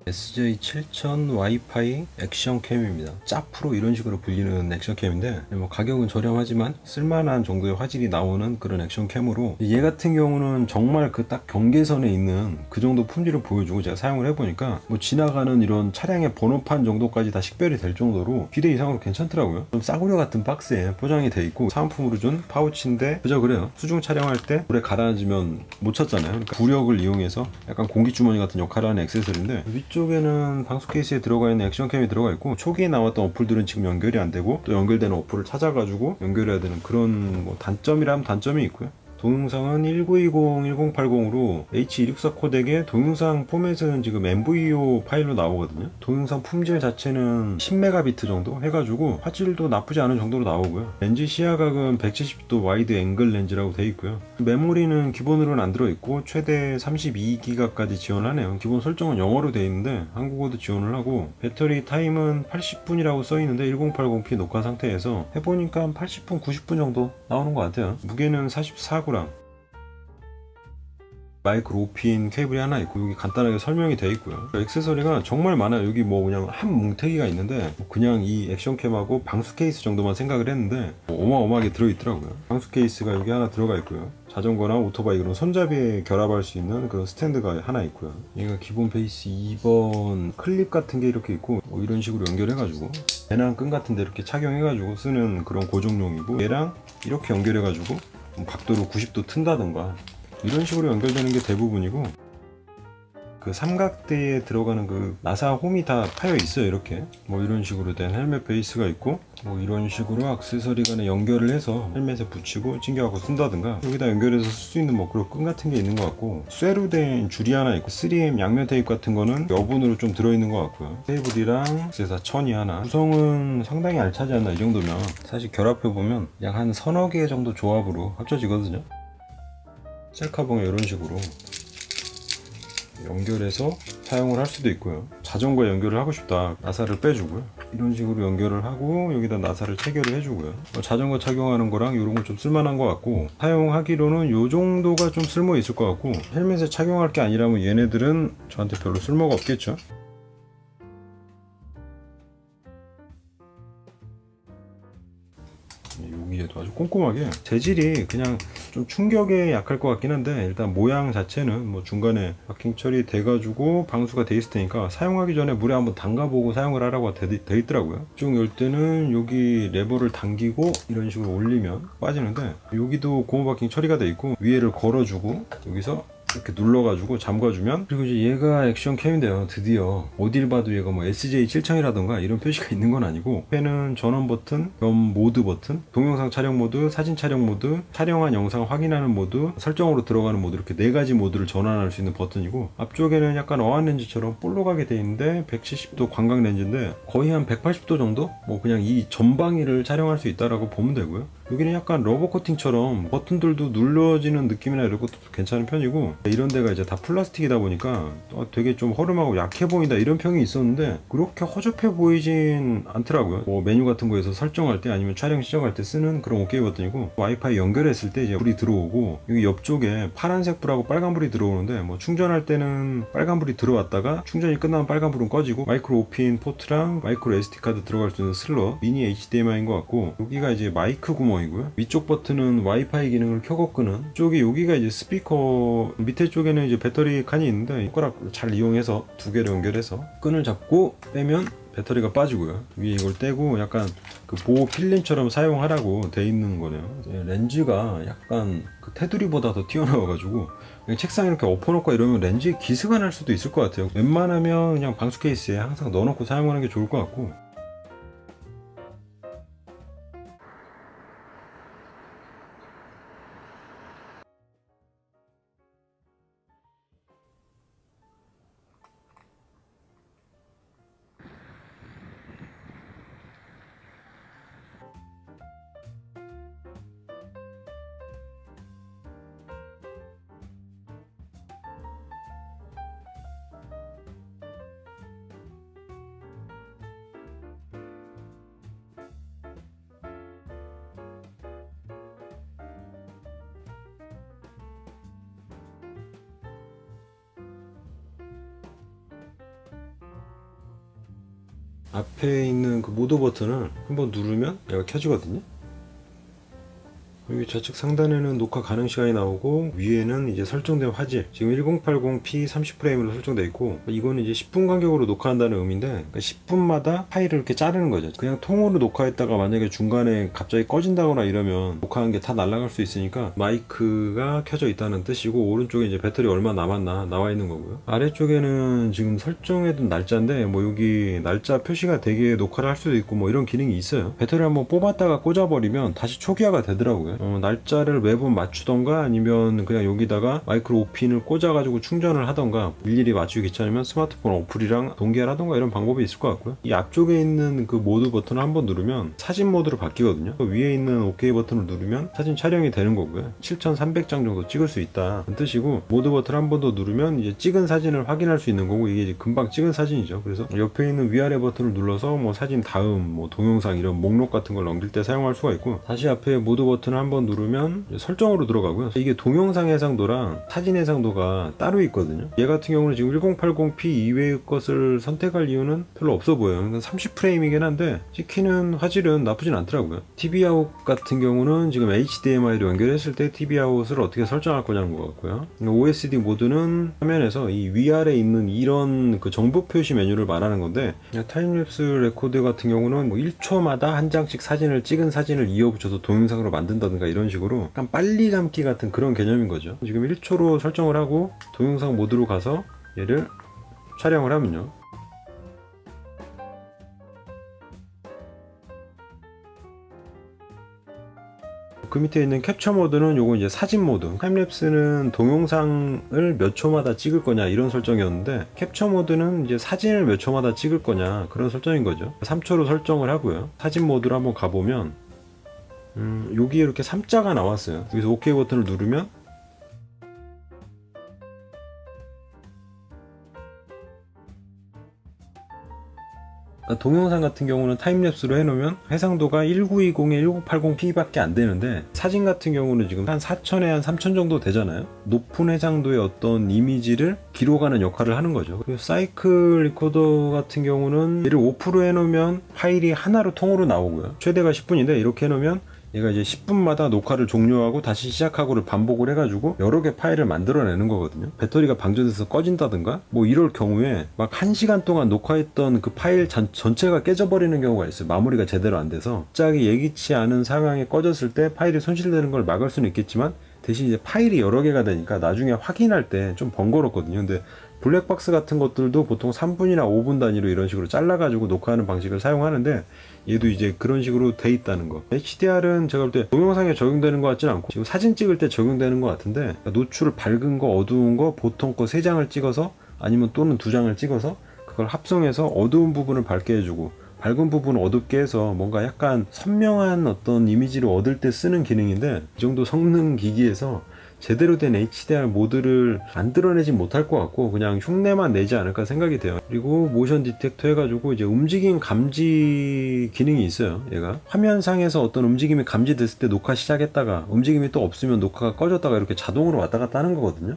SJ7000 와이파이 액션캠입니다. 짭프로 이런 식으로 불리는 액션캠인데 뭐 가격은 저렴하지만 쓸만한 정도의 화질이 나오는 그런 액션캠으로, 얘 같은 경우는 정말 그 딱 경계선에 있는 그 정도 품질을 보여주고, 제가 사용을 해보니까 뭐 지나가는 이런 차량의 번호판 정도까지 다 식별이 될 정도로 기대 이상으로 괜찮더라고요. 좀 싸구려 같은 박스에 포장이 돼 있고, 사은품으로 준 파우치인데 그저 그래요. 수중 촬영할 때 물에 가라앉으면 못 찾잖아요. 그러니까 부력을 이용해서 약간 공기주머니 같은 역할을 하는 액세서리인데, 위쪽에는 방수 케이스에 들어가 있는 액션캠이 들어가 있고, 초기에 나왔던 어플들은 지금 연결이 안 되고, 또 연결되는 어플을 찾아가지고 연결해야 되는 그런 뭐 단점이라면 단점이 있고요. 동영상은 1920, 1080으로 H264 코덱에 동영상 포맷은 지금 MVO 파일로 나오거든요. 동영상 품질 자체는 10메가비트 정도 해가지고 화질도 나쁘지 않은 정도로 나오고요. 렌즈 시야각은 170도 와이드 앵글 렌즈라고 되어 있고요. 메모리는 기본으로는 안 들어있고 최대 32기가까지 지원하네요. 기본 설정은 영어로 되어 있는데 한국어도 지원을 하고, 배터리 타임은 80분이라고 써 있는데 1080p 녹화 상태에서 해보니까 한 80분, 90분 정도 나오는 것 같아요. 무게는 44g. 마이크로 5핀 케이블이 하나 있고, 여기 간단하게 설명이 되어 있고요. 액세서리가 정말 많아요. 여기 뭐 그냥 한 뭉태기가 있는데, 그냥 이 액션캠하고 방수 케이스 정도만 생각을 했는데 어마어마하게 들어있더라고요. 방수 케이스가 여기 하나 들어가 있고요. 자전거나 오토바이 그런 손잡이에 결합할 수 있는 그런 스탠드가 하나 있고요. 얘가 기본 베이스 2번 클립 같은 게 이렇게 있고, 뭐 이런 식으로 연결해가지고 배낭 끈 같은 데 이렇게 착용해가지고 쓰는 그런 고정용이고, 얘랑 이렇게 연결해가지고 각도로 90도 튼다던가 이런 식으로 연결되는 게 대부분이고, 그 삼각대에 들어가는 그 나사 홈이 다 파여 있어요. 이렇게 뭐 이런 식으로 된 헬멧 베이스가 있고, 뭐 이런 식으로 액세서리 간에 연결을 해서 헬멧에 붙이고 챙겨갖고 쓴다든가, 여기다 연결해서 쓸 수 있는 뭐 그런 끈 같은 게 있는 것 같고, 쇠로 된 줄이 하나 있고, 3M 양면 테이프 같은 거는 여분으로 좀 들어있는 것 같고요. 케이블이랑 액세서 천이 하나, 구성은 상당히 알차지 않나. 이 정도면 사실 결합해보면 약 한 서너 개 정도 조합으로 합쳐지거든요. 셀카봉에 이런 식으로 연결해서 사용을 할 수도 있고요. 자전거에 연결을 하고 싶다, 나사를 빼주고요. 이런 식으로 연결을 하고 여기다 나사를 체결을 해주고요. 자전거 착용하는 거랑 이런 거 좀 쓸만한 것 같고, 사용하기로는 이 정도가 좀 쓸모 있을 것 같고, 헬멧에 착용할 게 아니라면 얘네들은 저한테 별로 쓸모가 없겠죠. 여기에도 아주 꼼꼼하게, 재질이 그냥 좀 충격에 약할 것 같긴 한데, 일단 모양 자체는 뭐 중간에 마킹 처리 돼가지고 방수가 돼 있을 테니까 사용하기 전에 물에 한번 담가보고 사용을 하라고 돼 있더라고요. 쭉 열 때는 여기 레버를 당기고 이런 식으로 올리면 빠지는데, 여기도 고무 바킹 처리가 돼 있고, 위에를 걸어주고 여기서 이렇게 눌러가지고 잠가주면, 그리고 이제 얘가 액션캠인데요. 드디어 어딜 봐도 얘가 뭐 SJ7000이라던가 이런 표시가 있는 건 아니고, 옆에는 전원 버튼 겸 모드 버튼, 동영상 촬영 모드, 사진 촬영 모드, 촬영한 영상 확인하는 모드, 설정으로 들어가는 모드, 이렇게 네 가지 모드를 전환할 수 있는 버튼이고, 앞쪽에는 약간 어안 렌즈처럼 볼로 가게 돼 있는데 170도 광각 렌즈인데 거의 한 180도 정도? 뭐 그냥 이 전방위를 촬영할 수 있다라고 보면 되고요. 여기는 약간 러버 코팅처럼 버튼들도 눌러지는 느낌이나 이런 것도 괜찮은 편이고, 이런 데가 이제 다 플라스틱이다 보니까 되게 좀 허름하고 약해 보인다 이런 평이 있었는데, 그렇게 허접해 보이진 않더라고요. 뭐 메뉴 같은 거에서 설정할 때 아니면 촬영 시작할 때 쓰는 그런 오케이 버튼이고, 와이파이 연결했을 때 이제 불이 들어오고, 여기 옆쪽에 파란색 불하고 빨간 불이 들어오는데, 뭐 충전할 때는 빨간 불이 들어왔다가 충전이 끝나면 빨간 불은 꺼지고, 마이크로 5핀 포트랑 마이크로 SD 카드 들어갈 수 있는 슬롯, 미니 HDMI인 것 같고, 여기가 이제 마이크 구멍이고요. 위쪽 버튼은 와이파이 기능을 켜고 끄는 쪽이, 여기가 이제 스피커, 밑에 쪽에는 이제 배터리 칸이 있는데, 손가락 잘 이용해서 두 개를 연결해서 끈을 잡고 빼면 배터리가 빠지고요. 위에 이걸 떼고 약간 그 보호 필름처럼 사용하라고 돼 있는 거네요. 렌즈가 약간 그 테두리보다 더 튀어나와가지고 책상에 이렇게 엎어놓고 이러면 렌즈에 기스가 날 수도 있을 것 같아요. 웬만하면 그냥 방수 케이스에 항상 넣어놓고 사용하는 게 좋을 것 같고, 앞에 있는 그 모드 버튼을 한번 누르면 얘가 켜지거든요. 여기 좌측 상단에는 녹화 가능 시간이 나오고 위에는 이제 설정된 화질, 지금 1080p 30프레임으로 설정되어 있고, 이거는 이제 10분 간격으로 녹화한다는 의미인데, 그러니까 10분마다 파일을 이렇게 자르는 거죠. 그냥 통으로 녹화했다가 만약에 중간에 갑자기 꺼진다거나 이러면 녹화한 게 다 날아갈 수 있으니까 마이크가 켜져 있다는 뜻이고, 오른쪽에 이제 배터리 얼마 남았나 나와 있는 거고요. 아래쪽에는 지금 설정해둔 날짜인데, 뭐 여기 날짜 표시가 되게 녹화를 할 수도 있고 뭐 이런 기능이 있어요. 배터리 한번 뽑았다가 꽂아버리면 다시 초기화가 되더라고요. 날짜를 매번 맞추던가 아니면 그냥 여기다가 마이크로 5핀을 꽂아가지고 충전을 하던가, 일일이 맞추기 귀찮으면 스마트폰 어플이랑 동기화를 하던가 이런 방법이 있을 것 같고요. 이 앞쪽에 있는 그 모드 버튼을 한번 누르면 사진 모드로 바뀌거든요. 위에 있는 OK 버튼을 누르면 사진 촬영이 되는 거고요. 7300장 정도 찍을 수 있다는 뜻이고, 모드 버튼 한 번 더 누르면 이제 찍은 사진을 확인할 수 있는 거고, 이게 이제 금방 찍은 사진이죠. 그래서 옆에 있는 위아래 버튼을 눌러서 뭐 사진 다음, 뭐 동영상 이런 목록 같은 걸 넘길 때 사용할 수가 있고, 다시 앞에 모드 버튼을 한번 누르면 설정으로 들어가고요. 이게 동영상 해상도랑 사진 해상도가 따로 있거든요. 얘 같은 경우는 지금 1080p 이외의 것을 선택할 이유는 별로 없어 보여요. 그러니까 30프레임이긴 한데 찍히는 화질은 나쁘진 않더라고요. TV 아웃 같은 경우는 지금 HDMI로 연결했을 때 TV 아웃을 어떻게 설정할 거냐는 것 같고요. OSD 모드는 화면에서 이 위아래 있는 이런 그 정보 표시 메뉴를 말하는 건데, 타임랩스 레코드 같은 경우는 뭐 1초마다 한 장씩 사진을 찍은 사진을 이어붙여서 동영상으로 만든다든가 이런 식으로 약간 빨리 감기 같은 그런 개념인 거죠. 지금 1초로 설정을 하고 동영상 모드로 가서 얘를 촬영을 하면요, 그 밑에 있는 캡처 모드는 요거 이제 사진 모드. 타임랩스는 동영상을 몇 초마다 찍을 거냐 이런 설정이었는데, 캡처 모드는 이제 사진을 몇 초마다 찍을 거냐 그런 설정인 거죠. 3초로 설정을 하고요. 사진 모드로 한번 가보면 여기에 이렇게 3자가 나왔어요. 여기서 OK 버튼을 누르면 동영상 같은 경우는 타임랩스로 해놓으면 해상도가 1920에 1980p 밖에 안 되는데, 사진 같은 경우는 지금 한 4000에 한 3000 정도 되잖아요. 높은 해상도의 어떤 이미지를 기록하는 역할을 하는 거죠. 그리고 사이클 리코더 같은 경우는 얘를 5% 해놓으면 파일이 하나로 통으로 나오고요. 최대가 10분인데 이렇게 해놓으면 얘가 이제 10분마다 녹화를 종료하고 다시 시작하고를 반복을 해가지고 여러 개 파일을 만들어내는 거거든요. 배터리가 방전돼서 꺼진다든가 뭐 이럴 경우에 막 1시간 동안 녹화했던 그 파일 전체가 깨져버리는 경우가 있어요. 마무리가 제대로 안 돼서. 갑자기 예기치 않은 상황에 꺼졌을 때 파일이 손실되는 걸 막을 수는 있겠지만, 대신 이제 파일이 여러 개가 되니까 나중에 확인할 때 좀 번거롭거든요. 근데 블랙박스 같은 것들도 보통 3분이나 5분 단위로 이런 식으로 잘라가지고 녹화하는 방식을 사용하는데, 얘도 이제 그런 식으로 돼 있다는 거. HDR은 제가 볼 때 동영상에 적용되는 것 같지는 않고 지금 사진 찍을 때 적용되는 것 같은데, 노출 밝은 거 어두운 거 보통 거 3장을 찍어서, 아니면 또는 2장을 찍어서 그걸 합성해서 어두운 부분을 밝게 해주고 밝은 부분을 어둡게 해서 뭔가 약간 선명한 어떤 이미지를 얻을 때 쓰는 기능인데, 이 정도 성능 기기에서 제대로 된 HDR 모드를 만들어내지 못할 것 같고 그냥 흉내만 내지 않을까 생각이 돼요. 그리고 모션 디텍터 해가지고 이제 움직임 감지 기능이 있어요. 얘가 화면상에서 어떤 움직임이 감지됐을 때 녹화 시작했다가 움직임이 또 없으면 녹화가 꺼졌다가 이렇게 자동으로 왔다 갔다 하는 거거든요.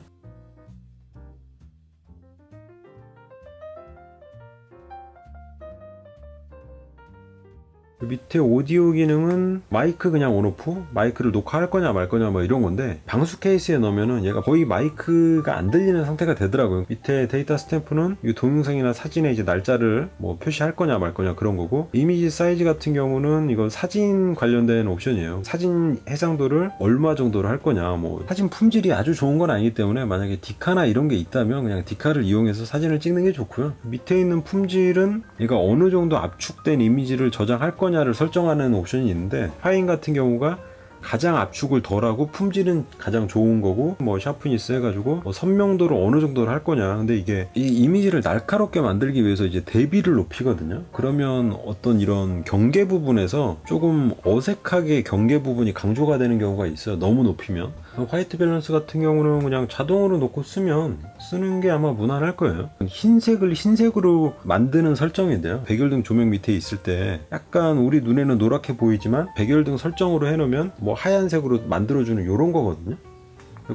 밑에 오디오 기능은 마이크 그냥 온오프, 마이크를 녹화할 거냐 말 거냐 뭐 이런 건데, 방수 케이스에 넣으면은 얘가 거의 마이크가 안 들리는 상태가 되더라고요. 밑에 데이터 스탬프는 이 동영상이나 사진에 이제 날짜를 뭐 표시할 거냐 말 거냐 그런 거고, 이미지 사이즈 같은 경우는 이건 사진 관련된 옵션이에요. 사진 해상도를 얼마 정도로 할 거냐, 뭐 사진 품질이 아주 좋은 건 아니기 때문에 만약에 디카나 이런 게 있다면 그냥 디카를 이용해서 사진을 찍는 게 좋고요. 밑에 있는 품질은 얘가 어느 정도 압축된 이미지를 저장할 거냐를 설정하는 옵션이 있는데, 파인 같은 경우가 가장 압축을 덜하고 품질은 가장 좋은 거고, 뭐 샤프니스 해가지고 뭐 선명도를 어느 정도로 할 거냐. 근데 이게 이 이미지를 날카롭게 만들기 위해서 이제 대비를 높이거든요. 그러면 어떤 이런 경계 부분에서 조금 어색하게 경계 부분이 강조가 되는 경우가 있어요. 너무 높이면. 화이트 밸런스 같은 경우는 그냥 자동으로 놓고 쓰는 게 아마 무난할 거예요. 흰색을 흰색으로 만드는 설정인데요. 백열등 조명 밑에 있을 때 약간 우리 눈에는 노랗게 보이지만 백열등 설정으로 해놓으면 뭐 하얀색으로 만들어주는 이런 거거든요.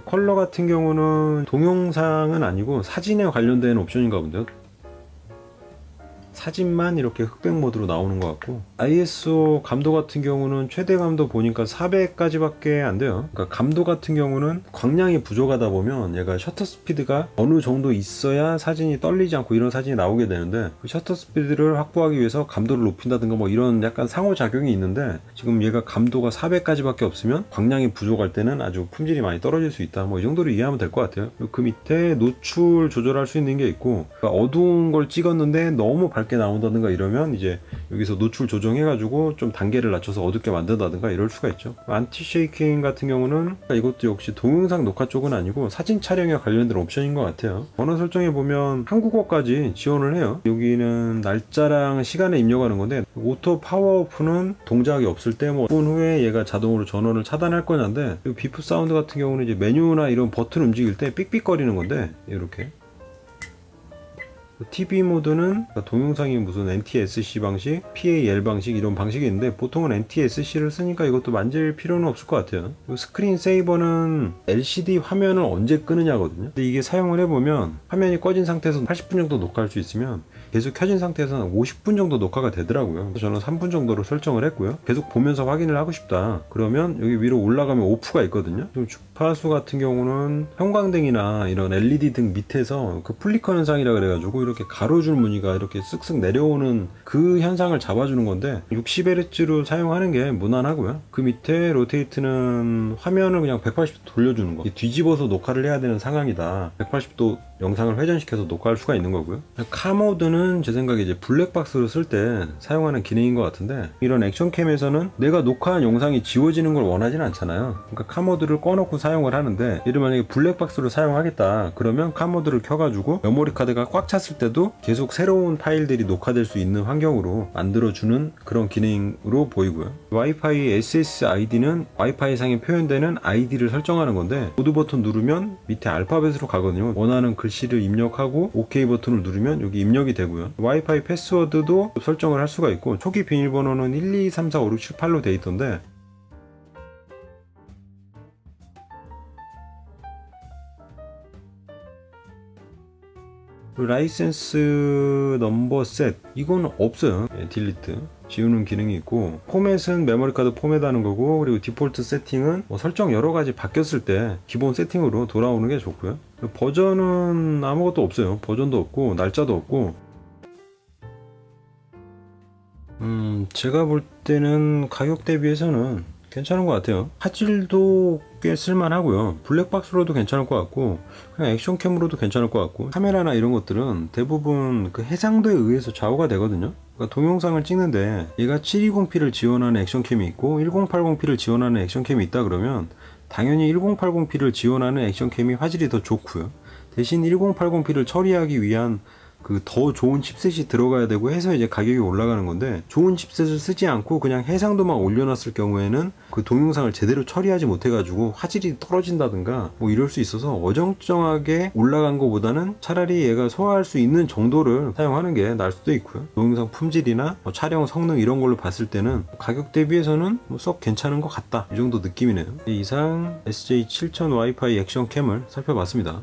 컬러 같은 경우는 동영상은 아니고 사진에 관련된 옵션인가 본데요. 사진만 이렇게 흑백 모드로 나오는 것 같고, ISO 감도 같은 경우는 최대 감도 보니까 400까지밖에 안 돼요. 그러니까 감도 같은 경우는 광량이 부족하다 보면 얘가 셔터 스피드가 어느 정도 있어야 사진이 떨리지 않고 이런 사진이 나오게 되는데, 그 셔터 스피드를 확보하기 위해서 감도를 높인다든가 뭐 이런 약간 상호작용이 있는데, 지금 얘가 감도가 400까지밖에 없으면 광량이 부족할 때는 아주 품질이 많이 떨어질 수 있다, 뭐 이 정도로 이해하면 될 것 같아요. 그 밑에 노출 조절할 수 있는 게 있고, 그러니까 어두운 걸 찍었는데 너무 밝게 나온다든가 이러면 이제 여기서 노출 조정해가지고 좀 단계를 낮춰서 어둡게 만든다든가 이럴 수가 있죠. 안티 쉐이킹 같은 경우는 이것도 역시 동영상 녹화 쪽은 아니고 사진 촬영에 관련된 옵션인 것 같아요. 언어 설정에 보면 한국어까지 지원을 해요. 여기는 날짜랑 시간에 입력하는 건데, 오토 파워오프는 동작이 없을 때 뭐 5분 후에 얘가 자동으로 전원을 차단할 거냐인데, 비프 사운드 같은 경우는 이제 메뉴나 이런 버튼 움직일 때 삑삑거리는 건데, 이렇게 TV 모드는 동영상이 무슨 NTSC 방식, PAL 방식 이런 방식이 있는데, 보통은 NTSC를 쓰니까 이것도 만질 필요는 없을 것 같아요. 스크린 세이버는 LCD 화면을 언제 끄느냐거든요. 근데 이게 사용을 해보면 화면이 꺼진 상태에서 80분 정도 녹화할 수 있으면 계속 켜진 상태에서는 50분 정도 녹화가 되더라고요. 그래서 저는 3분 정도로 설정을 했고요. 계속 보면서 확인을 하고 싶다 그러면 여기 위로 올라가면 오프가 있거든요. 좀 주파수 같은 경우는 형광등이나 이런 LED 등 밑에서 그 플리커 현상이라 그래가지고 이렇게 가로줄 무늬가 이렇게 쓱쓱 내려오는 그 현상을 잡아주는 건데, 60Hz로 사용하는 게 무난하고요. 그 밑에 로테이트는 화면을 그냥 180도 돌려주는 거, 뒤집어서 녹화를 해야 되는 상황이다, 180도 영상을 회전시켜서 녹화할 수가 있는 거고요. 카모드는 제 생각에 이제 블랙박스로 쓸 때 사용하는 기능인 것 같은데, 이런 액션캠에서는 내가 녹화한 영상이 지워지는 걸 원하진 않잖아요. 그러니까 카모드를 꺼놓고 사용을 하는데, 예를 만약에 블랙박스로 사용하겠다 그러면 카모드를 켜가지고 메모리 카드가 꽉 찼을 때도 계속 새로운 파일들이 녹화될 수 있는 환경으로 만들어주는 그런 기능으로 보이고요. 와이파이 SSID는 와이파이 상에 표현되는 ID를 설정하는 건데, 모드 버튼 누르면 밑에 알파벳으로 가거든요. 원하는 글씨를 입력하고 OK 버튼을 누르면 여기 입력이 되고요. 와이파이 패스워드도 설정을 할 수가 있고, 초기 비밀번호는 1, 2, 3, 4, 5, 6, 7, 8로 돼 있던데, 라이센스 넘버 셋 이건 없어요. 딜리트 지우는 기능이 있고, 포맷은 메모리카드 포맷하는 거고, 그리고 디폴트 세팅은 뭐 설정 여러가지 바뀌었을 때 기본 세팅으로 돌아오는 게 좋고요. 버전은 아무것도 없어요. 버전도 없고 날짜도 없고. 제가 볼 때는 가격 대비해서는 괜찮은 것 같아요. 화질도 꽤 쓸만하고요. 블랙박스로도 괜찮을 것 같고, 그냥 액션캠으로도 괜찮을 것 같고, 카메라나 이런 것들은 대부분 그 해상도에 의해서 좌우가 되거든요. 그러니까 동영상을 찍는데 얘가 720p를 지원하는 액션캠이 있고 1080p를 지원하는 액션캠이 있다 그러면 당연히 1080p를 지원하는 액션캠이 화질이 더 좋고요. 대신 1080p를 처리하기 위한 그 더 좋은 칩셋이 들어가야 되고 해서 이제 가격이 올라가는 건데, 좋은 칩셋을 쓰지 않고 그냥 해상도만 올려놨을 경우에는 그 동영상을 제대로 처리하지 못해가지고 화질이 떨어진다든가 뭐 이럴 수 있어서 어정쩡하게 올라간 것보다는 차라리 얘가 소화할 수 있는 정도를 사용하는 게 나을 수도 있고요. 동영상 품질이나 뭐 촬영 성능 이런 걸로 봤을 때는 가격 대비해서는 뭐 썩 괜찮은 것 같다, 이 정도 느낌이네요. 이상 SJ7000 와이파이 액션캠을 살펴봤습니다.